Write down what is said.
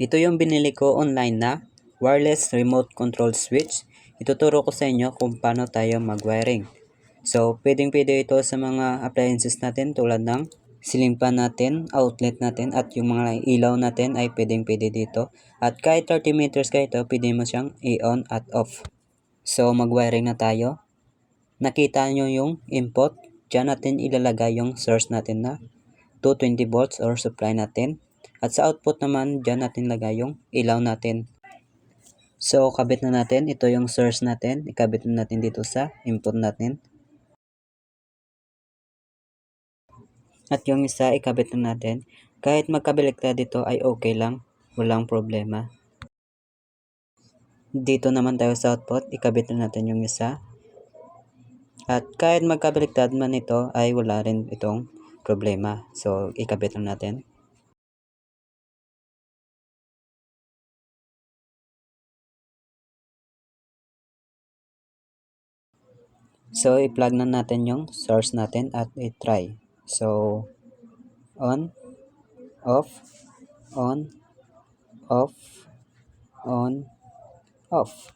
Ito yung binili ko online na wireless remote control switch. Ituturo ko sa inyo kung paano tayo mag-wiring. So, pwedeng-pwede ito sa mga appliances natin tulad ng ceiling fan natin, outlet natin, at yung mga ilaw natin ay pwedeng-pwede dito. At kahit 30 meters ka ito, pwede mo siyang i-on at off. So, mag-wiring na tayo. Nakita nyo yung input. Diyan natin ilalagay yung source natin na 220 volts or supply natin. At sa output naman, dyan natin lagay yung ilaw natin. So, kabit na natin. Ito yung source natin. Ikabit na natin dito sa input natin. At yung isa, ikabit na natin. Kahit magkabaliktad dito ay okay lang. Walang problema. Dito naman tayo sa output. Ikabit na natin yung isa. At kahit magkabaliktad man ito ay wala rin itong problema. So, ikabit na natin. So, i-plug na natin yung source natin at i-try. So, on, off, on, off, on, off.